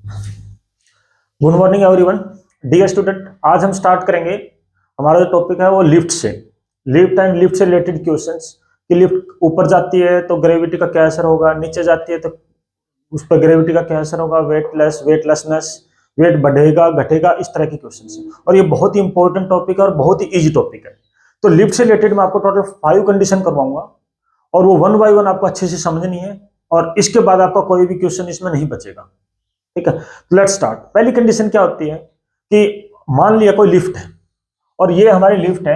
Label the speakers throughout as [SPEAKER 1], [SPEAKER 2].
[SPEAKER 1] Good morning everyone. Dear student, आज हम start करेंगे। हमारा जो टॉपिक है वो लिफ्ट से, लिफ्ट एंड लिफ्ट से रिलेटेड क्वेश्चंस। कि लिफ्ट ऊपर जाती है तो ग्रेविटी का क्या असर होगा, नीचे जाती है तो उस पर ग्रेविटी का क्या असर होगा, वेटलेसनेस, वेट बढ़ेगा घटेगा, इस तरह के क्वेश्चंस हैं। और ये बहुत ही इंपॉर्टेंट टॉपिक है और बहुत ही इजी टॉपिक है। तो लिफ्ट से रिलेटेड मैं आपको टोटल 5 कंडीशन करवाऊंगा और वो वन बाय वन आपको अच्छे से समझनी है, और इसके बाद आपका कोई भी क्वेश्चन इसमें नहीं बचेगा। ठीक है, लेट्स स्टार्ट। पहली कंडीशन क्या होती है कि मान लिया कोई लिफ्ट है और ये हमारी लिफ्ट है।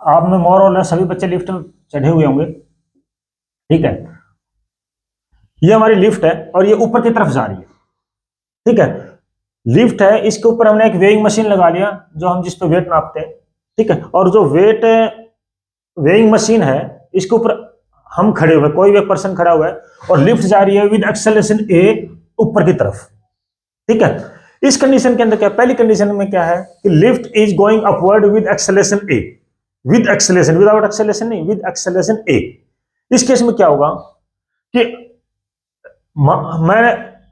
[SPEAKER 1] आप में मोर और सभी बच्चे लिफ्ट में चढ़े हुए होंगे। ठीक है, ये हमारी लिफ्ट है और ये ऊपर की तरफ जा रही है। ठीक है, लिफ्ट है, इसके ऊपर हमने एक वेइंग मशीन लगा लिया जो हम जिस पे वेट नापते हैं। ठीक है, और जो वेट वेइंग मशीन है इसके ऊपर हम खड़े हुए, कोई भी एक पर्सन खड़ा हुआ है और लिफ्ट जा रही है विद एक्सेलरेशन ए ऊपर की तरफ। ठीक है, इस कंडीशन के अंदर क्या, पहली कंडीशन में क्या है कि lift is going upward with acceleration A, with acceleration, without acceleration नहीं, विद एक्सेलरेशन ए। इस केस में क्या होगा कि मैं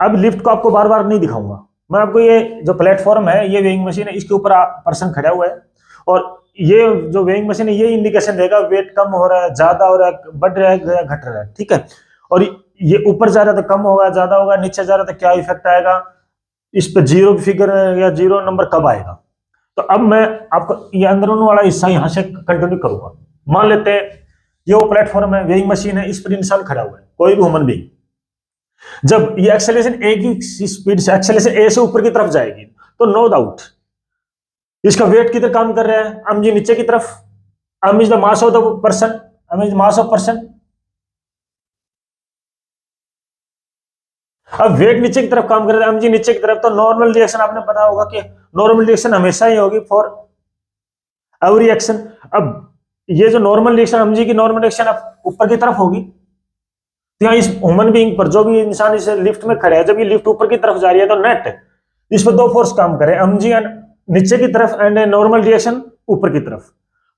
[SPEAKER 1] अब लिफ्ट को आपको बार बार नहीं दिखाऊंगा, मैं आपको ये जो प्लेटफॉर्म है, ये वेइंग मशीन है, इसके ऊपर पर्सन खड़ा हुआ है और ये जो वेइंग मशीन है ये इंडिकेशन देगा वेट कम हो रहा है, ज्यादा हो रहा है, बढ़ रहा है या घट रहा है। ठीक है, और ये ऊपर जा रहा है तो कम होगा, ज्यादा होगा, नीचे जा रहा है तो क्या इफेक्ट आएगा, इस पे जीरो फिगर या जीरो नंबर कब आएगा। तो अब मैं आपको ये अंदरूनी वाला हिस्सा यहां से कंटिन्यू करूंगा। मान लेते हैं ये वो प्लेटफॉर्म है, वेइंग मशीन है, इस पर इंसान खड़ा हुआ है, कोई भी ह्यूमन बीइंग। जब ये एक्सेलरेशन ए की स्पीड से, एक्सेलरेशन ए से ऊपर की तरफ जाएगी तो नो डाउट इसका वेट किधर काम कर रहा है, एम जी नीचे की तरफ, M is the mass of the person, M is mass of person. अब वेट नीचे की तरफ काम कर रहा है, एम जी नीचे की तरफ, तो नॉर्मल रिएक्शन आपने पता होगा कि नॉर्मल रिएक्शन हमेशा ही होगी फॉर एवरी एक्शन। अब ये जो नॉर्मल रिएक्शन, एम जी की नॉर्मल रिएक्शन अब ऊपर की तरफ होगी, तो यहाँ इस ह्यूमन बीइंग पर, जो भी इंसान इस लिफ्ट में खड़े है, जब ये लिफ्ट ऊपर की तरफ जा रही है तो नेट इस पर दो फोर्स काम करे, एम जी नीचे की तरफ एंड नॉर्मल रिएक्शन ऊपर की तरफ।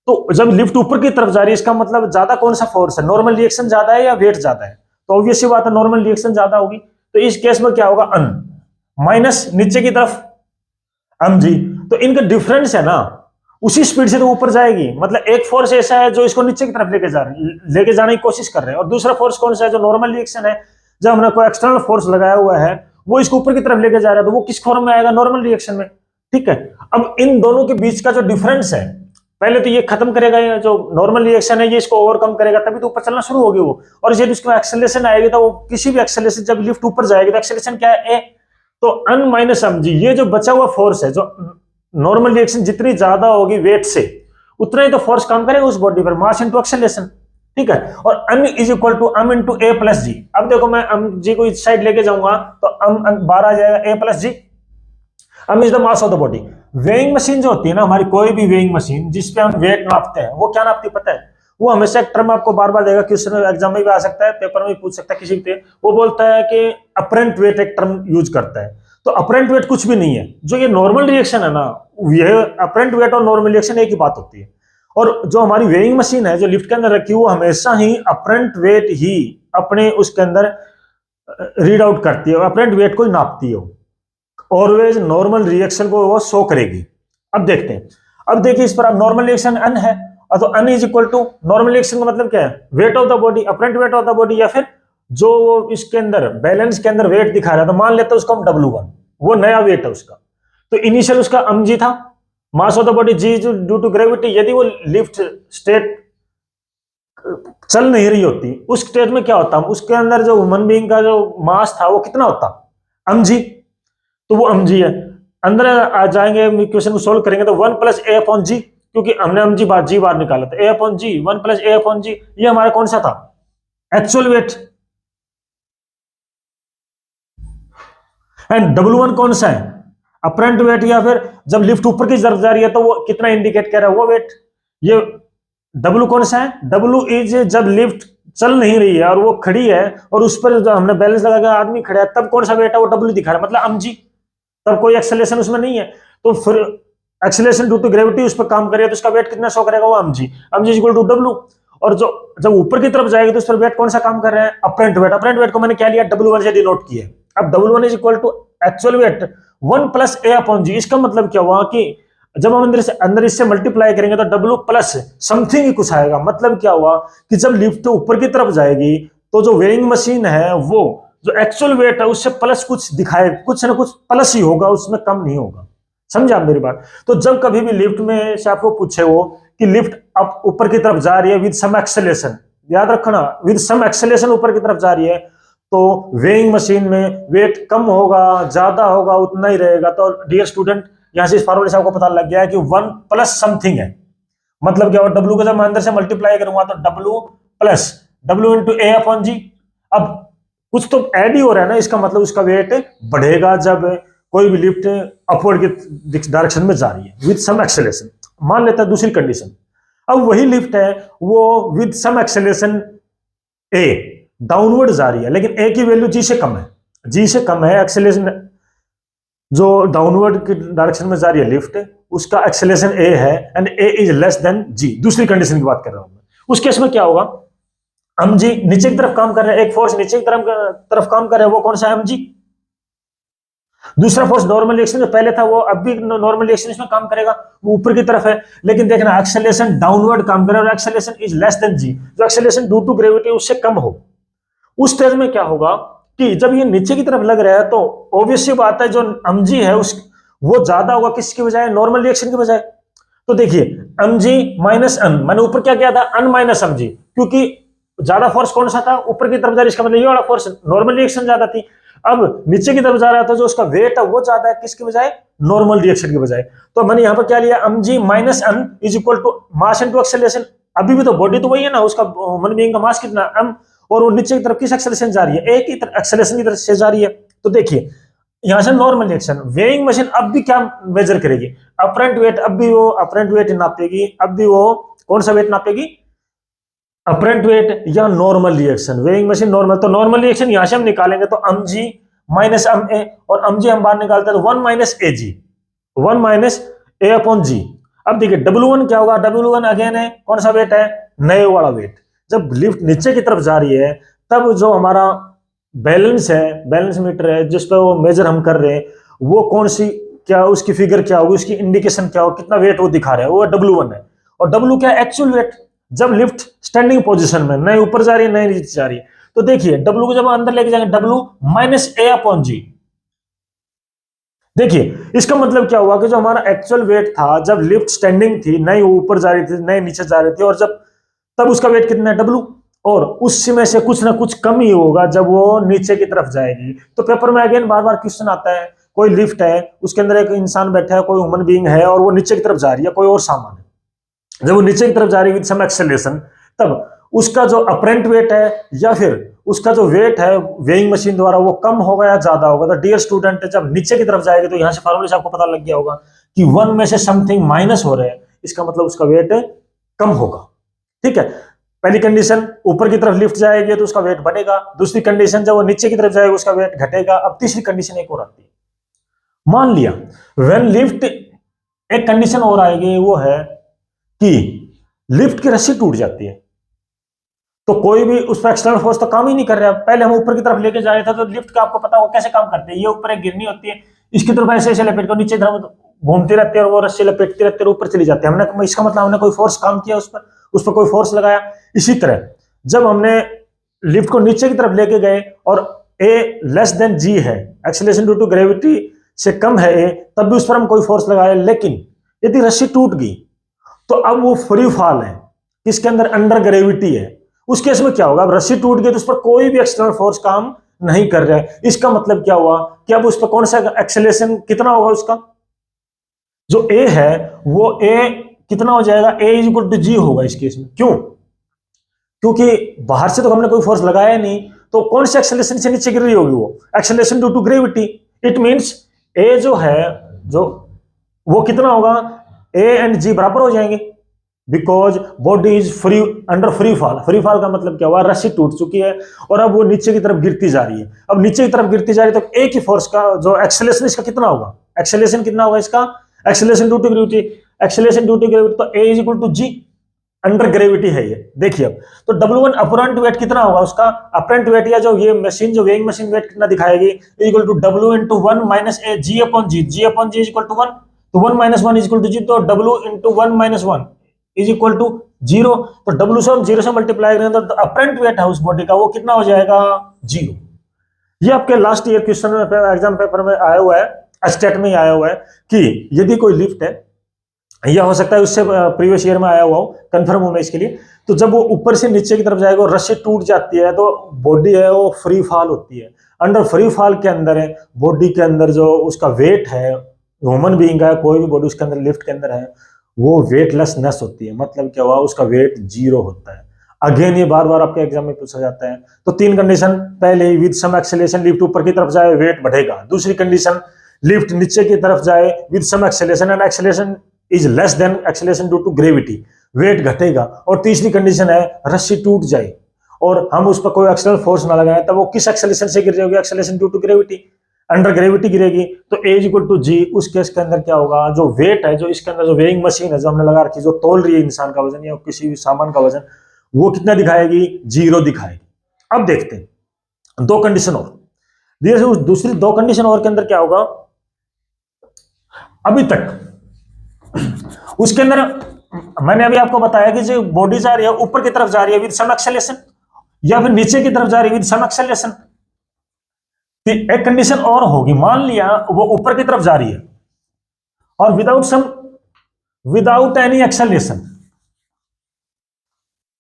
[SPEAKER 1] तो जब लिफ्ट ऊपर की तरफ जा रही है इसका मतलब ज्यादा कौन सा फोर्स है, नॉर्मल रिएक्शन ज्यादा है या वेट ज्यादा है? तो ऑब्वियसली बात है नॉर्मल रिएक्शन ज्यादा होगी। तो इस केस में क्या होगा, अन माइनस नीचे की तरफ एम जी, तो इनका डिफरेंस है ना, उसी स्पीड से तो ऊपर जाएगी। मतलब एक फोर्स ऐसा है जो इसको नीचे की तरफ लेके जाने की कोशिश कर रहे हैं, और दूसरा फोर्स कौन सा है जो नॉर्मल रिएक्शन है, जब हमने कोई एक्सटर्नल फोर्स लगाया हुआ है वो इसको ऊपर की तरफ लेके जा रहा है, तो वो किस फॉर्म में आएगा, नॉर्मल रिएक्शन में। ठीक है, अब इन दोनों के बीच का जो डिफरेंस है, पहले तो ये खत्म करेगा, ये जो नॉर्मल रिएक्शन है ये इसको ओवरकम करेगा, तभी तो ऊपर चलना शुरू होगी वो। और जब इसको एक्सेलरेशन आएगी तो वो किसी भी एक्सेलरेशन, जब लिफ्ट ऊपर जाएगी तो एक्सेलरेशन क्या है, ए, तो अन माइनस एम जी, ये जो बचा हुआ फोर्स है, जो नॉर्मल रिएक्शन जितनी ज्यादा होगी वेट से उतना ही तो फोर्स काम करेगा उस बॉडी पर, मास इनटू एक्सेलरेशन। ठीक है, और m is equal to m into a plus g. अब देखो मैं एम जी को इस साइड लेके जाऊंगा तो एम बाहर आ जाएगा, a plus g, m is the mass of the body. Weighing machine जो होती है ना हमारी, कोई भी वेइंग मशीन जिसपे हम वेट नापते हैं, वो क्या नापती पता है, वो हमेशा एक टर्म आपको बार बार देगा, क्वेश्चन एग्जाम में भी आ सकता है, पेपर में भी पूछ सकता है किसी भी, वो बोलता है कि अपरेंट वेट, एक टर्म यूज करता है। तो अपरेंट वेट कुछ भी नहीं है, जो ये नॉर्मल रिएक्शन है ना, ये अपरेंट वेट और नॉर्मल रिएक्शन एक ही बात होती है। और जो हमारी वेइंग मशीन है जो लिफ्ट के अंदर रखी है, वो हमेशा ही अपरेंट वेट ही अपने उसके अंदर रीड आउट करती है, अपरेंट वेट को ही नापती है, ऑलवेज नॉर्मल रिएक्शन को वो शो करेगी। अब देखते हैं, अब देखिए इस पर अब नॉर्मल रिएक्शन अन है, तो N is equal to normal reaction का मतलब क्या है, weight of the body, apparent weight of the body, या फिर जो इसके अंदर बैलेंस के अंदर वेट दिखा रहा है, तो मान लेते हैं उसको हम W1, वो नया वेट है उसका। तो इनिशियल उसका mg था, mass of the body g due to gravity. यदि वो लिफ्ट स्टेट चल नहीं रही होती, उस स्टेट में क्या होता, उसके अंदर जो ह्यूमन बीइंग का जो मास था वो कितना होता, mg, तो वो mg है। अंदर आ जाएंगे, क्वेश्चन को सोल्व करेंगे तो 1 प्लस ए अपॉन जी, क्योंकि हमने mg बार निकाला था, ए upon ji, 1 plus a upon जी, ये हमारा कौन सा था, एक्चुअल वेट। एंड W1 कौन सा है, अपरेंट वेट, या फिर जब लिफ्ट ऊपर की तरफ जा रही है तो वो कितना इंडिकेट कर रहा है, वो वेट। ये W कौन सा है, W इज जब लिफ्ट चल नहीं रही है और वो खड़ी है और उस पर जो हमने बैलेंस लगा के आदमी खड़ा है, तब कौन सा वेट है, वो W दिखा रहा है, मतलब mg, तब कोई एक्सेलरेशन उसमें नहीं है। तो फिर एक्सेलरेशन ड्यू टू ग्रेविटी उस पर काम करेगा तो उसका वेट कितना शो करेगा, वो mg, mg equal to W। और जो जब ऊपर की तरफ जाएगी तो उस पर वेट कौन सा काम कर रहा है, अपरेंट वेट। अपरेंट वेट को मैंने क्या लिया, W1 से डिनोट किया, अब W1 is equal to actual weight 1 plus a upon g. इसका मतलब क्या हुआ कि जब हम अंदर इससे मल्टीप्लाई करेंगे तो W प्लस समथिंग ही कुछ आएगा। मतलब क्या हुआ कि जब लिफ्ट ऊपर की तरफ जाएगी तो जो वेइंग मशीन है वो जो एक्चुअल वेट है उससे प्लस कुछ दिखाए, कुछ ना कुछ प्लस ही होगा, उसमें कम नहीं होगा। समझा आप मेरी बात? तो जब कभी भी लिफ्ट में से आपको पूछे वो कि लिफ्ट अब ऊपर की तरफ जा रही है विद सम एक्सेलेरेशन, याद रखना विद सम एक्सेलेरेशन ऊपर की तरफ जा रही है, तो वेइंग मशीन में वेट कम होगा ज्यादा होगा उतना ही रहेगा। तो डियर स्टूडेंट यहां से इस फॉर्मूले से आपको पता लग गया है कि 1 प्लस समथिंग है। मतलब क्या होगा, W को जब मैं अंदर से मल्टीप्लाई करूंगा तो W प्लस W इंटू ए अपॉन जी। अब कुछ तो ऐड ही हो रहा है ना, इसका मतलब उसका वेट बढ़ेगा जब कोई भी लिफ्ट अपवर्ड की डायरेक्शन में जा रही है विद सम एक्सेलेरेशन। मान लेता है दूसरी कंडीशन, अब वही लिफ्ट है वो with some acceleration a downward जा रही है, लेकिन ए की वैल्यू जी से कम है, जी से कम है। एक्सेलेरेशन जो डाउनवर्ड की डायरेक्शन में जा रही है लिफ्ट, उसका एक्सेलेरेशन ए है and a is less than g. दूसरी कंडीशन की बात कर रहा हूं मैं। उस केस में क्या होगा, हम जी नीचे की तरफ काम कर रहे हैं, एक फोर्स नीचे की तरफ काम कर रहा है, वो कौन सा है, एम जी। दूसरा फोर्स नॉर्मल रिएक्शन जो पहले था वो अब भी नॉर्मल रिएक्शन इसमें काम करेगा, वो ऊपर की तरफ है, लेकिन देखना एक्सेलेरेशन डाउनवर्ड काम करे और एक्सेलेरेशन इज लेस देन जी, जो एक्सेलेरेशन ड्यू टू ग्रेविटी उससे कम हो। उस स्टेज में क्या होगा कि जब ये नीचे की तरफ लग रहा है तो ऑब्वियस सी बात है जो mg है उस वो ज्यादा होगा किसकी बजाय, नॉर्मल रिएक्शन की बजाय। तो देखिए mg माइनस n, मैंने ऊपर क्या किया था n माइनस mg, क्योंकि ज्यादा फोर्स कौन सा था, ऊपर की तरफ जा रही, इसका मतलब ये वाला फोर्स नॉर्मल रिएक्शन ज्यादा थी। अब नीचे की तरफ जा रहा था जो उसका वेट है वो ज्यादा है किसकी बजाय, नॉर्मल रिएक्शन की बजाय। तो मैंने यहां पर क्या लिया, mg minus n is equal to mass into acceleration. अभी भी तो बॉडी तो वही है ना, उसका मन बीइंग का मास कितना m, और वो नीचे की तरफ किस एक्सेलरेशन जा रही है, ए की तरफ एक्सेलरेशन की तरफ से जा रही है। तो देखिए यहां से नॉर्मल रिएक्शन, वेइंग मशीन अब भी क्या मेजर करेगी, अपरेंट वेट, अब भी वो अपरेंट वेट नापेगी, अब भी वो कौन सा वेट नापेगी, अपरेंट वेट या normal reaction. Weighing machine normal, तो नॉर्मल रिएक्शन यहां से हम निकालेंगे तो mg माइनस ma, और mg हम बाहर निकालते हैं तो 1 minus ag, 1 minus a upon g। अब देखिए W1 क्या होगा, W1 अगेन है कौन सा वेट है, नए वाला वेट। जब लिफ्ट नीचे की तरफ जा रही है तब जो हमारा बैलेंस है, बैलेंस मीटर है जिस पर वो मेजर हम कर रहे हैं, वो कौन सी, क्या उसकी फिगर क्या होगी, उसकी इंडिकेशन क्या हो, कितना वेट वो दिखा रहा है, वो W1 है। और W क्या है, एक्चुअल वेट, जब लिफ्ट स्टैंडिंग पोजीशन में, नए ऊपर जा रही है नए नीचे जा रही है। तो देखिए W को जब अंदर लेके जाएंगे W माइनस ए अपॉन जी। देखिए इसका मतलब क्या हुआ कि जो हमारा एक्चुअल वेट था जब लिफ्ट स्टैंडिंग थी, नए ऊपर जा रही थी नए नीचे जा रही थी, और जब तब उसका वेट कितना है W, और उसमें से कुछ ना कुछ कम ही होगा जब वो नीचे की तरफ जाएगी। तो पेपर में अगेन बार बार क्वेश्चन आता है, कोई लिफ्ट है उसके अंदर एक इंसान बैठा है, कोई ह्यूमन बीइंग है और वो नीचे की तरफ जा रही है, कोई और सामान है, जब वो नीचे की तरफ जा रही है विद सम एक्सेलरेशन, तब उसका जो अपरेंट वेट है या फिर उसका जो वेट है वेइंग मशीन द्वारा वो कम होगा या ज्यादा होगा। तो डियर स्टूडेंट जब नीचे की तरफ जाएगी तो यहां से फार्मूले से आपको पता लग गया होगा कि 1 में से समथिंग माइनस हो रहे हैं, इसका मतलब उसका वेट कम होगा। ठीक है, पहली कंडीशन ऊपर की तरफ लिफ्ट जाएगी तो उसका वेट बढ़ेगा, दूसरी कंडीशन जब वो नीचे की तरफ जाएगा उसका वेट घटेगा। अब तीसरी कंडीशन एक और आती है, मान लिया व्हेन लिफ्ट, एक कंडीशन और आएगी वो है कि लिफ्ट की रस्सी टूट जाती है, तो कोई भी उस पर एक्सटर्नल फोर्स तो काम ही नहीं कर रहा है। पहले हम ऊपर की तरफ लेके जा रहे थे तो लिफ्ट का आपको पता हो कैसे काम करते हैं, ये ऊपर एक गिरनी होती है, इसकी तरफ ऐसे ऐसे लपेट कर नीचे तरफ घूमती रहती है और वो रस्सी लपेटती रहती है और ऊपर चली जाती है। हमने, इसका मतलब हमने कोई फोर्स काम किया उस पर कोई फोर्स लगाया। इसी तरह जब हमने लिफ्ट को नीचे की तरफ लेके गए और ए लेस देन जी है, एक्सेलरेशन ड्यू टू ग्रेविटी से कम है ए, तब भी उस पर हम कोई फोर्स लगाए, लेकिन यदि रस्सी टूट गई तो अब वो फ्री फॉल है, इसके अंदर अंडर ग्रेविटी है। उस केस में क्या होगा, अब रस्सी टूट गई तो उस पर कोई भी एक्सटर्नल फोर्स काम नहीं कर रहा है। इसका मतलब क्या हुआ कि अब उस पर कौन सा एक्सेलरेशन कितना होगा, उसका जो ए है वो ए कितना हो जाएगा, ए इज इक्वल टू जी होगा इस केस में। क्यों, क्योंकि बाहर से तो हमने कोई फोर्स लगाया नहीं, तो कौन से एक्सेलरेशन से नीचे गिर रही होगी, वो acceleration due to gravity. It means a जो है जो वो कितना होगा, ए एंड जी बराबर हो जाएंगे, because body is free under free fall. Free fall का मतलब क्या हुआ, रस्सी टूट चुकी है और अब वो नीचे की तरफ गिरती जा रही है। अब नीचे की तरफ गिरती जा रही है तो ए की फोर्स का जो एक्सेलरेशन इसका कितना होगा, एक्सेलरेशन कितना होगा इसका, acceleration due to gravity, acceleration due to gravity, तो a is equal to g. Under gravity है ये, देखिए अब। तो W1 अपरेंट वेट कितना होगा उसका, अपरेंट वेट या जो ये मशीन जो वेइंग मशीन वेट कितना दिखाएगी, equal to W into 1 minus a g upon g, g upon g is equal to 1, तो 1 minus 1 is equal to g, तो W into 1 minus 1 is equal to 0, तो W से हम 0 से multiply करेंगे तो अपरेंट वेट है उस बॉडी का वो कितना हो जाएगा, 0। ये आपके लास्ट ईयर क्वेश्चन में एग्जाम पेपर में आया हुआ है, स्टेट में आया हुआ है कि यदि कोई लिफ्ट है, या हो सकता है उससे प्रीवियस ईयर में आया हुआ हो, कंफर्म हूं मैं इसके लिए, तो जब वो ऊपर से नीचे की तरफ जाएगा और रस्सी टूट जाती है तो बॉडी है वो फ्री फॉल होती है। अंडर फ्री फॉल के अंदर है बॉडी के अंदर जो उसका वेट है, ह्यूमन बीइंग का कोई भी बॉडी उसके अंदर लिफ्ट के अंदर है, वो वेटलेसनेस होती है। मतलब क्या हुआ, उसका वेट 0 होता है। अगेन ये बार बार आपके एग्जाम में पूछा जाता है। तो तीन कंडीशन, पहले विद सम एक्सेलरेशन लिफ्ट ऊपर की तरफ जाए वेट बढ़ेगा, दूसरी कंडीशन लिफ्ट नीचे की तरफ जाए with some acceleration and acceleration is less than acceleration due to gravity, weight घटेगा, और तीसरी कंडीशन है रस्सी टूट जाए और हम उस पर कोई एक्सटर्नल फोर्स ना लगाएं, तब वो किस एक्सेलरेशन से गिर जाएगी, acceleration due to gravity, under gravity गिरेगी। तो a is equal to g, उस केस के अंदर क्या होगा, जो वेट है, जो इसके अंदर जो वेइंग मशीन है जो हमने लगा रखी, जो तोल रही है इंसान का वजन या किसी भी सामान का वजन, वो कितना दिखाएगी, 0 दिखाएगी। अब देखते हैं दो कंडीशन और, दूसरी दो कंडीशन और के अंदर क्या होगा, अभी तक उसके अंदर मैंने अभी आपको बताया कि जो बॉडी जा रही है ऊपर की तरफ जा रही है विद सम एक्सेलरेशन, या फिर नीचे की तरफ जा रही है विद सम एक्सेलरेशन। एक कंडीशन और होगी, मान लिया वो ऊपर की तरफ जा रही है और विदाउट एनी एक्सेलरेशन।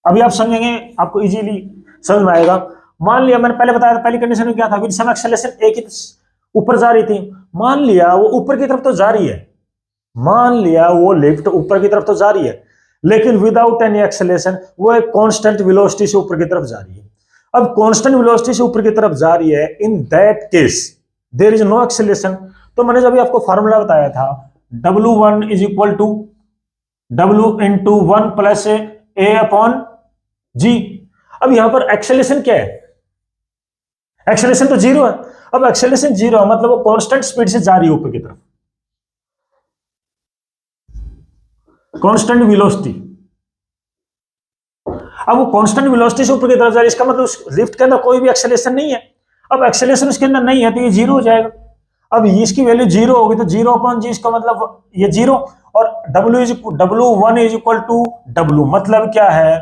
[SPEAKER 1] अभी आप समझेंगे, आपको इजीली समझ में आएगा। मान लिया मैंने पहले बताया था, पहली कंडीशन में क्या था, विद सम एक्सेलरेशन, एक ही ऊपर जा रही थी। मान लिया वो ऊपर की तरफ तो जा रही है, मान लिया वो लिफ्ट ऊपर की तरफ तो जा रही है, लेकिन विदाउट एनी एक्सेलरेशन वो एक कांस्टेंट वेलोसिटी से ऊपर की तरफ जा रही है। अब कांस्टेंट वेलोसिटी से ऊपर की तरफ जा रही है, in that case there is no acceleration. तो मैंने जब आपको फार्मूला बताया था, W1 is equal to W into 1 plus a upon g. अब यहां पर एक्सेलरेशन क्या है, एक्सेलरेशन तो 0 है। अब एक्सेलरेशन 0 है मतलब वो कांस्टेंट स्पीड से जा रही है ऊपर की तरफ, कांस्टेंट वेलोसिटी। अब वो कांस्टेंट वेलोसिटी से ऊपर की तरफ जा रही है, इसका मतलब उस लिफ्ट के अंदर कोई भी एक्सेलरेशन नहीं है। अब एक्सेलरेशन उसके अंदर नहीं है तो ये 0 हो जाएगा। अब इसकी वैल्यू 0 होगी तो 0 अपॉन जी, इसका मतलब ये 0, और W1 is equal to W, मतलब क्या है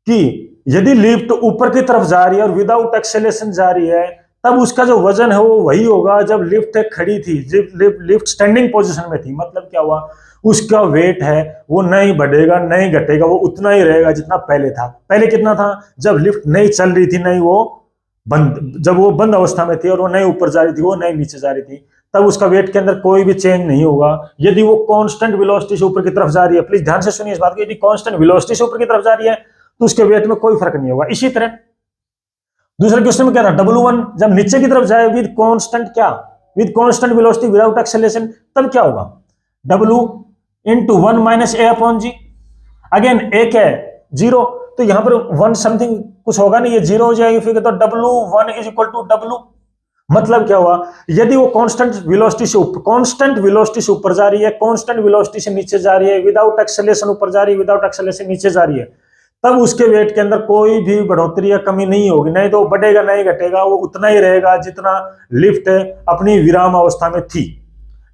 [SPEAKER 1] कि यदि लिफ्ट ऊपर की तरफ जा रही है और विदाउट एक्सेलरेशन जा रही है, तब उसका जो वजन है वो वही होगा जब लिफ्ट खड़ी थी, जब लिफ्ट स्टैंडिंग पोजीशन में थी। मतलब क्या हुआ, उसका वेट है वो नहीं बढ़ेगा नहीं घटेगा, वो उतना ही रहेगा जितना पहले था। पहले कितना था, जब लिफ्ट नहीं चल रही थी, नहीं वो बंद, जब वो बंद अवस्था में थी और वो नहीं ऊपर जा रही थी, वो नहीं नीचे जा रही थी, तब उसका वेट के अंदर कोई भी चेंज नहीं होगा। यदि वो कांस्टेंट वेलोसिटी से ऊपर की तरफ जा रही है, प्लीज ध्यान से सुनिए इस बात को, यदि कांस्टेंट वेलोसिटी से ऊपर की तरफ जा रही है तो उसके वेट में कोई फर्क नहीं होगा। इसी तरह दूसरे क्वेश्चन में क्या था, W1 जब नीचे की तरफ जाए विद कांस्टेंट क्या, with constant velocity without acceleration, तब क्या होगा, W इंटू 1 माइनस ए अपॉन जी। अगेन ए क्या है, 0, तो यहां पर 1 समथिंग कुछ होगा नहीं, ये 0 हो जाएगी। फिर तो W1 is equal to W, मतलब क्या हुआ, यदि वो कांस्टेंट वेलोसिटी से ऊपर जा रही है, कांस्टेंट वेलोसिटी से नीचे जा रही है, विदाउट एक्सेलरेशन ऊपर जा रही है, विदाउट एक्सेलरेशन नीचे जा रही है, तब उसके वेट के अंदर कोई भी बढ़ोतरी या कमी नहीं होगी। नहीं तो बढ़ेगा नहीं घटेगा, वो उतना ही रहेगा जितना लिफ्ट अपनी विराम अवस्था में थी।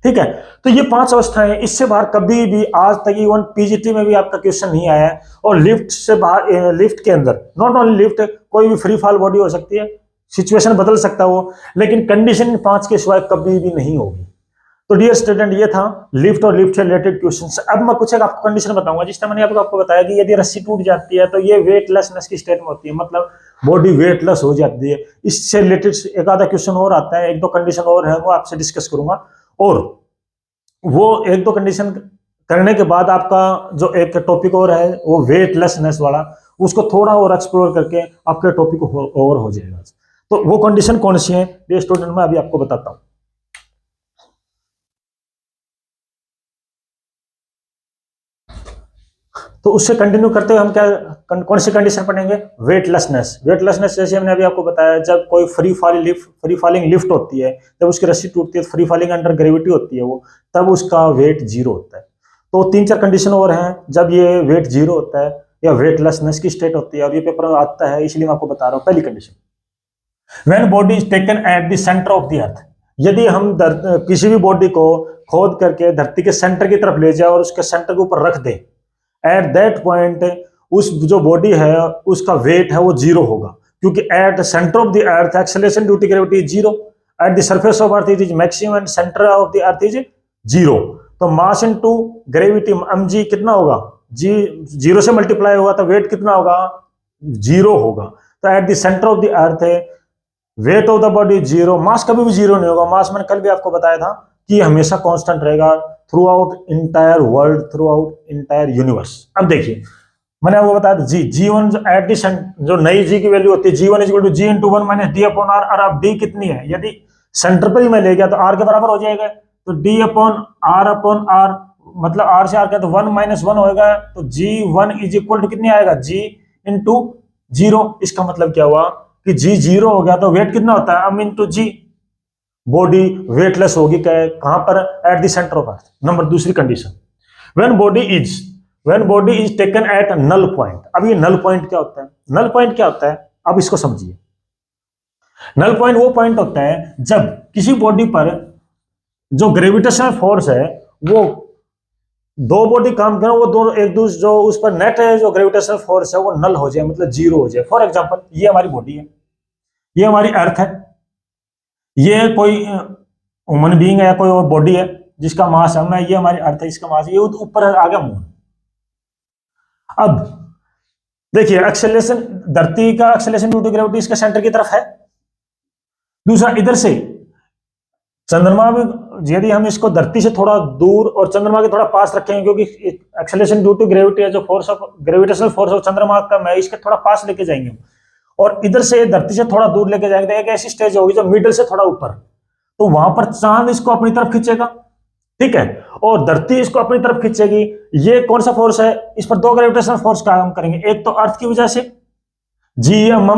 [SPEAKER 1] ठीक है, तो ये 5 अवस्थाएं, इससे बाहर कभी भी आज तक इवन पीजीटी में भी आपका क्वेश्चन नहीं आया है। और लिफ्ट से बाहर, लिफ्ट के अंदर नॉट ओनली लिफ्ट, कोई भी फ्री फॉल बॉडी हो सकती है, सिचुएशन बदल सकता है वो, लेकिन कंडीशन 5 के सिवाय कभी भी नहीं होगी। तो डियर स्टूडेंट, ये था लिफ्ट और लिफ्ट से रिलेटेड क्वेश्चंस। अब मैं कुछ एक आपको कंडीशन बताऊंगा, जिस तरह मैंने आपको बताया कि यदि रस्सी टूट जाती है तो ये वेटलेसनेस की स्टेट में होती है, मतलब बॉडी वेटलेस हो जाती है। इससे रिलेटेड एक आधा क्वेश्चन और आता है, 1-2 कंडीशन और है, वो आपसे डिस्कस करूंगा। और वो 1-2 कंडीशन करने के बाद आपका जो एक टॉपिक और है वो वेटलेसनेस वाला, उसको थोड़ा और एक्सप्लोर करके आपके टॉपिक और हो जाएगा। तो वो कंडीशन कौन सी है डियर स्टूडेंट, मैं अभी आपको बताता हूं। तो उससे कंटिन्यू करते हुए हम क्या कौन सी कंडीशन पढ़ेंगे, वेटलेसनेस। वेटलेसनेस जैसे हमने अभी आपको बताया, जब कोई फ्री फॉलिंग लिफ्ट होती है, जब उसकी रस्सी टूटती है, फ्री फॉलिंग अंडर ग्रेविटी होती है वो, तब उसका वेट 0 होता है। तो 3-4 कंडीशन और हैं जब ये वेट 0 होता है, या वेटलेसनेस की स्टेट होती है, और ये पेपर में आता है इसलिए मैं आपको बता रहा हूं। पहली condition, when body is taken eight the centre of the अर्थ, यदि हम किसी भी बॉडी को खोद करके धरती के सेंटर की तरफ ले जाए और उसके सेंटर के ऊपर रख दे, एट दैट पॉइंट उस जो बॉडी है उसका वेट है वो जीरो होगा, क्योंकि at the centre of the earth acceleration due to gravity is zero, at the surface of earth it is maximum and centre of the earth is zero. तो mass into gravity mg कितना होगा, जी zero से multiply होगा तो wait कितना होगा, zero होगा। तो at the centre of the earth weight of the body zero, mass कभी भी जीरो नहीं होगा। मास मैंने कल भी आपको बताया था कि हमेशा कांस्टेंट रहेगा through out entire world, through out entire universe. अब देखिए मैंने आपको बताया था जी1 एट दी जो नई जी की वैल्यू होती है जी1 equal to g into 1 minus d upon r. और अब डी कितनी है, यदि सेंटर पर ही मैं ले गया तो आर के बराबर हो जाएगा, तो डी अपॉन आर मतलब आर से आर का तो 1 माइनस 1 होगा, तो जी1 इज इक्वल टू कितनी आएगा, जी इंटू जीरो। इसका मतलब क्या हुआ कि जी जीरो हो गया तो वेट कितना होता है, m into g, body weightless होगी कहां पर, at the centre of earth. Number दूसरी condition, when body is taken at null point. अब ये नल पॉइंट क्या होता है, नल पॉइंट क्या होता है, अब इसको समझिए। नल पॉइंट वो पॉइंट होता है जब किसी बॉडी पर जो ग्रेविटेशनल फोर्स है वो दो बॉडी काम करें, वो दोनों एक दूसरे जो उस पर नेट है जो ग्रेविटेशनल फोर्स है वो नल हो जाए, मतलब जीरो हो जाए। फॉर एग्जांपल ये हमारी बॉडी है, ये हमारी अर्थ है, ये कोई ह्यूमन बीइंग है या कोई और बॉडी है जिसका मास है, ये हमारी अर्थ है, इसका मास है, ये ऊपर आ गया मून। अब देखिए एक्सेलरेशन, धरती का एक्सेलरेशन ड्यू टू ग्रेविटी इसके सेंटर की तरफ है। दूसरा इधर से चंद्रमा में यदि हम इसको धरती से थोड़ा दूर और चंद्रमा के थोड़ा पास रखेंगे, क्योंकि एक्सेलरेशन ड्यू टू ग्रेविटी है जो force of gravitational force of चंद्रमा का मैं इसके थोड़ा पास लेके जाएंगे, और इधर से धरती से थोड़ा दूर लेके जाएंगे, एक ऐसी स्टेज होगी जो मिडिल से थोड़ा ऊपर, तो वहां पर चांद इसको अपनी तरफ खींचेगा, ठीक है, और धरती इसको अपनी तरफ खींचेगी। ये कौन सा फोर्स है, इस पर दो ग्रेविटेशनल फोर्स काम करेंगे, एक तो अर्थ की वजह से G M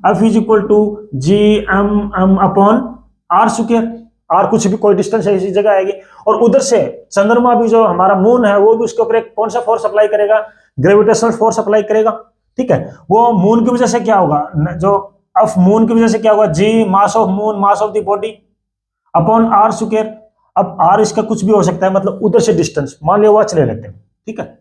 [SPEAKER 1] F is equal to G M upon are square, R कुछ भी कोई डिस्टेंस है इसी जगह आएगी, और उधर से चंद्रमा भी जो हमारा मून है वो भी उसके ऊपर एक कौन सा फोर्स अप्लाई करेगा, ग्रेविटेशनल फोर्स अप्लाई करेगा, ठीक है। वो मून की वजह से क्या होगा, जो ऑफ मून की वजह से क्या होगा, g mass of moon mass of the body upon are square. अब आर इसका कुछ भी हो सकता है, मतलब उधर से डिस्टेंस मान लिया हुआ चले लेते हैं, ठीक है।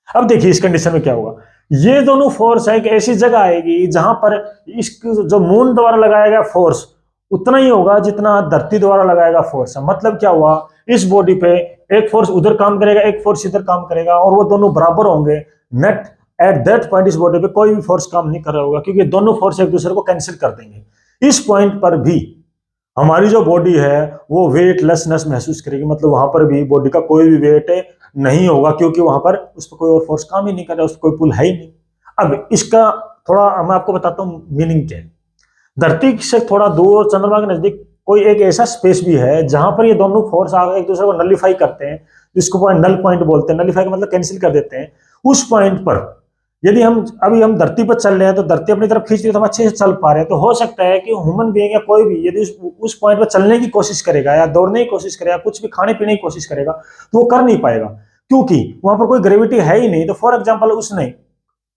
[SPEAKER 1] अब देखिए इस कंडीशन में क्या होगा, ये दोनों फोर्स है कि ऐसी जगह आएगी जहां पर इस जो मून द्वारा लगाया गया फोर्स उतना ही होगा जितना धरती द्वारा लगाएगा फोर्स है। मतलब क्या हुआ, इस बॉडी पे एक फोर्स उधर काम करेगा, एक फोर्स इधर काम करेगा, और वो दोनों बराबर होंगे। नेट एट दैट पॉइंट इस बॉडी पे कोई भी फोर्स काम नहीं कर रहा होगा, क्योंकि दोनों फोर्स एक दूसरे को कैंसिल कर देंगे। इस पॉइंट पर भी हमारी जो बॉडी है वो वेटलेसनेस महसूस करेगी, मतलब वहां पर भी बॉडी का कोई भी वेट नहीं होगा, क्योंकि वहां पर उस पर कोई और फोर्स काम ही नहीं कर रहा, उस पर कोई पुल है ही नहीं। अब इसका थोड़ा मैं आपको बताता हूँ मीनिंग क्या है। धरती से थोड़ा दूर चंद्रमा के नजदीक कोई एक ऐसा स्पेस भी है जहां पर ये दोनों फोर्स एक दूसरे को नलिफाई करते हैं, जिसको नल पॉइंट बोलते हैं। नलिफाई का मतलब कैंसिल कर देते हैं। उस पॉइंट पर यदि हम धरती पर चल रहे हैं तो धरती अपनी तरफ खींच रही है तो हम अच्छे से चल पा रहे हैं, तो हो सकता है कि ह्यूमन बीइंग या कोई भी यदि उस पॉइंट पर चलने की कोशिश करेगा या दौड़ने की कोशिश करेगा, कुछ भी खाने पीने की कोशिश करेगा, तो वो कर नहीं पाएगा, क्योंकि वहां पर कोई ग्रेविटी है ही नहीं। तो फॉर एग्जाम्पल उसने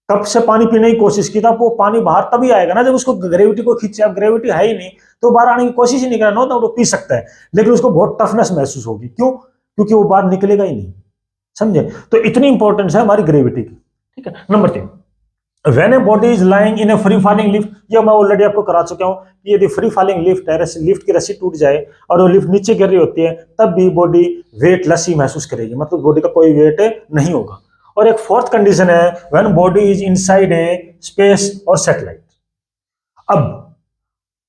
[SPEAKER 1] कप से पानी पीने की कोशिश की, था वो पानी बाहर तभी आएगा ना जब उसको ग्रेविटी को खींचे। अब ग्रेविटी है ही नहीं तो बाहर आने की कोशिश ही नहीं करेगा, नो डाउट वो पी सकता है, लेकिन उसको बहुत टफनेस महसूस होगी। क्यों? क्योंकि वो बाहर निकलेगा ही नहीं, समझे। तो इतनी इंपॉर्टेंस है हमारी ग्रेविटी की, ठीक है। Number 3, when a body is lying in A free falling lift, ये मैं ऑलरेडी आपको करा चुका हूं कि यदि फ्री फॉलिंग लिफ्ट है, लिफ्ट की रस्सी टूट जाए और वो लिफ्ट नीचे गिर रही होती है, तब भी बॉडी वेटलेस ही महसूस करेगी, मतलब बॉडी का कोई वेट नहीं होगा। और एक फोर्थ कंडीशन है when body is inside a space और सैटेलाइट। अब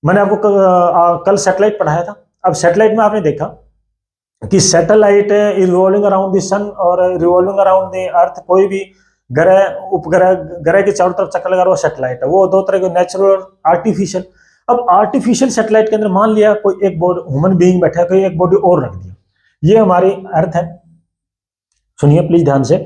[SPEAKER 1] मैंने आपको कल सैटेलाइट पढ़ाया था। अब सैटेलाइट में आपने देखा कि satellite is revolving around the sun और रिवॉल्विंग अराउंड द अर्थ। कोई भी ग्रह उपग्रह ग्रह के चारों तरफ चक्कर लगा रहा है, वो सैटेलाइट है। वो दो तरह के, नेचुरल और आर्टिफिशियल। अब आर्टिफिशियल सैटेलाइट के अंदर मान लिया कोई एक बॉडी ह्यूमन बीइंग बैठा है, कोई एक बॉडी और रख दिया। ये हमारी अर्थ है, सुनिए प्लीज ध्यान से।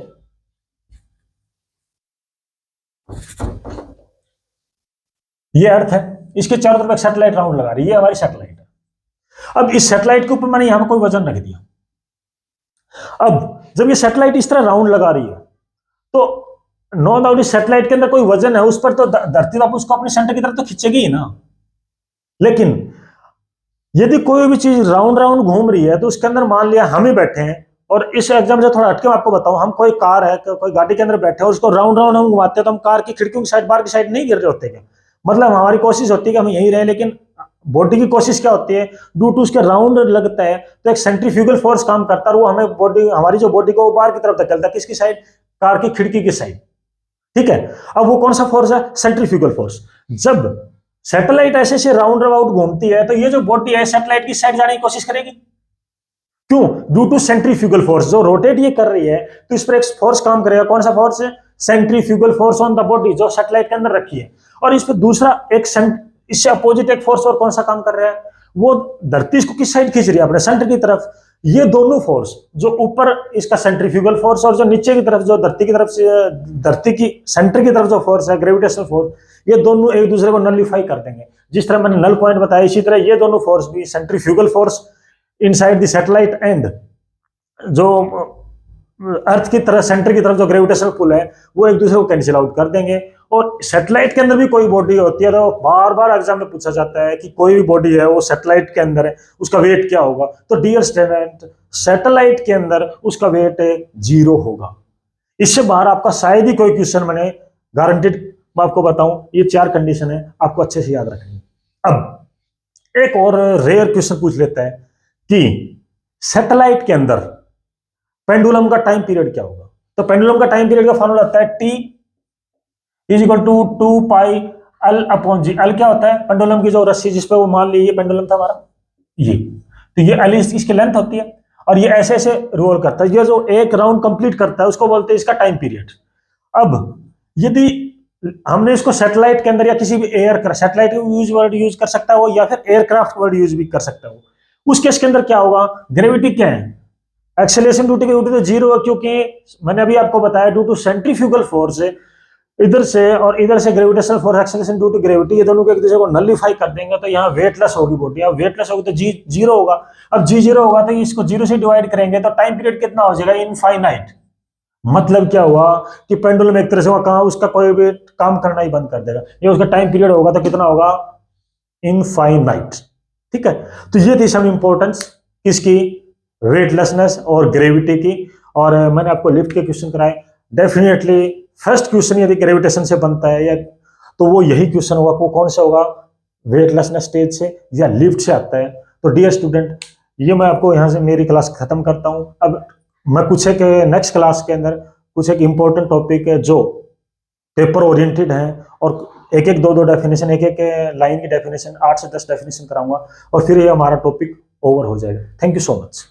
[SPEAKER 1] ये अर्थ है, इसके चारों तरफ एक सैटेलाइट राउंड लगा रही है, ये हमारी सैटेलाइट है। अब इस सैटेलाइट के ऊपर मैंने यहां पर कोई वजन रख दिया। अब जब ये सैटेलाइट इस तरह राउंड लगा रही है तो नो डाउट सैटेलाइट के अंदर कोई वजन है उस पर, तो धरती तो उसको अपने सेंटर की तरफ तो खींचेगी ही ना। लेकिन यदि कोई भी चीज राउंड राउंड घूम रही है तो उसके अंदर मान लिया हम ही बैठे हैं, और इस एग्जाम से थोड़ा हटके मैं आपको बताऊं, हम कोई कार है, कोई गाड़ी के अंदर बैठे हैं और उसको राउंड राउंड हम घुमाते हैं, तो हम कार की खिड़कियों की साइड, बाहर की साइड नहीं गिर रहे होते क्या? मतलब हमारी कोशिश होती है कि हम यहीं रहे, लेकिन बॉडी की कोशिश क्या होती है, ड्यू टू उसके राउंड लगता है तो एक सेंट्रीफ्यूगल फोर्स काम करता है और वो हमें बॉडी, हमारी जो बॉडी को बाहर की तरफ धकेलता है, किसकी साइड? कार की खिड़की की साइड। ठीक है, अब वो कौन सा फोर्स है? Centrifugal force. जब सैटेलाइट ऐसे से राउंड अबाउट घूमती है तो ये जो बॉडी है सैटेलाइट की साइड जाने की कोशिश करेगी। क्यों? ड्यू टू सेंट्रीफ्यूगल फोर्स, जो रोटेट ये कर रही है तो इस पर एक फोर्स काम करेगा। कौन सा फोर्स है? Centrifugal force on the body, जो सैटेलाइट के अंदर रखी है। और इस पर दूसरा एक इससे अपोजिट एक फोर्स और कौन सा काम कर रहा है? वो धरती इसको किस साइड खींच रही है? अपने सेंटर की तरफ। ये दोनों फोर्स, जो ऊपर इसका सेंट्रीफ्यूगल फोर्स और जो नीचे की तरफ, जो धरती की तरफ से, धरती की सेंटर की तरफ जो फोर्स है ग्रेविटेशनल फोर्स, ये दोनों एक दूसरे को नलिफाई कर देंगे। जिस तरह मैंने नल पॉइंट बताया, इसी तरह ये दोनों फोर्स भी, centrifugal force inside the satellite and जो अर्थ की तरफ, सेंटर की तरफ जो ग्रेविटेशनल पुल है, वो एक दूसरे को कैंसिल आउट कर देंगे। और सैटेलाइट के अंदर भी कोई बॉडी होती है, तो बार बार एग्जाम में पूछा जाता है कि कोई भी बॉडी है वो सैटेलाइट के अंदर है, उसका वेट क्या होगा? तो डियर स्टूडेंट, सैटेलाइट के अंदर उसका वेट 0 होगा। इससे बाहर आपका शायद ही कोई क्वेश्चन मैंने गारंटेड मैं आपको बताऊं। ये 4 कंडीशन है, आपको अच्छे से याद रखनी। अब एक और रेयर क्वेश्चन पूछ लेता है कि सैटेलाइट के अंदर पेंडुलम का टाइम पीरियड क्या होगा? तो पेंडुलम का टाइम पीरियड का फॉर्मूला होता है T is equal to 2 pi L upon g. L क्या होता है? पेंडुलम की जो रस्सी जिसपे वो, मान लीजिए पेंडुलम था हमारा ये, तो ये एल इसकी लेंथ होती है और ये ऐसे ऐसे रोल करता है। ये जो एक राउंड कंप्लीट करता है उसको बोलते हैं इसका टाइम पीरियड। अब यदि हमने इसको सैटेलाइट के अंदर या किसी भी एयर, सैटेलाइट वर्ड यूज कर सकता है वो, या फिर एयरक्राफ्ट वर्ड यूज भी कर सकता है वो, उस केस के अंदर क्या होगा? ग्रेविटी क्या है? एक्सेलरेशन ड्यू टू ग्रेविटी तो 0 है, क्योंकि मैंने अभी आपको बताया ड्यू टू सेंट्रीफ्यूगल फोर्स इधर से और इधर से gravitational force, acceleration due to gravity, ये दोनों को एक दूसरे को नलिफाई कर देंगे, तो यहाँ वेटलेस होगी बॉडी। अब वेटलेस होगी तो जी 0 होगा। अब जी 0 होगा तो इसको 0 से डिवाइड करेंगे तो टाइम पीरियड कितना हो जाएगा? इनफाइनाइट। मतलब क्या हुआ कि पेंडुलम एक तरह से कहाँ उसका कोई भी काम करना ही बंद कर देगा। ये उसका टाइम पीरियड होगा तो कितना होगा? इनफाइनाइट। ठीक है, तो ये थी सब इंपॉर्टेंस किसकी? वेटलेसनेस और ग्रेविटी की। और मैंने आपको लिफ्ट के क्वेश्चन कराए। डेफिनेटली फर्स्ट क्वेश्चन यदि ग्रेविटेशन से बनता है या, तो वो यही क्वेश्चन होगा। वो कौन सा होगा? वेटलेसनेस स्टेज से या लिफ्ट से आता है। तो डियर स्टूडेंट, ये मैं आपको यहाँ से मेरी क्लास खत्म करता हूँ। अब मैं कुछ एक नेक्स्ट क्लास के अंदर कुछ एक इंपॉर्टेंट टॉपिक है जो पेपर ओरिएंटेड है, और एक एक दो डेफिनेशन, एक एक लाइन की डेफिनेशन, 8 से 10 डेफिनेशन कराऊंगा, और फिर ये हमारा टॉपिक ओवर हो जाएगा। Thank you so much.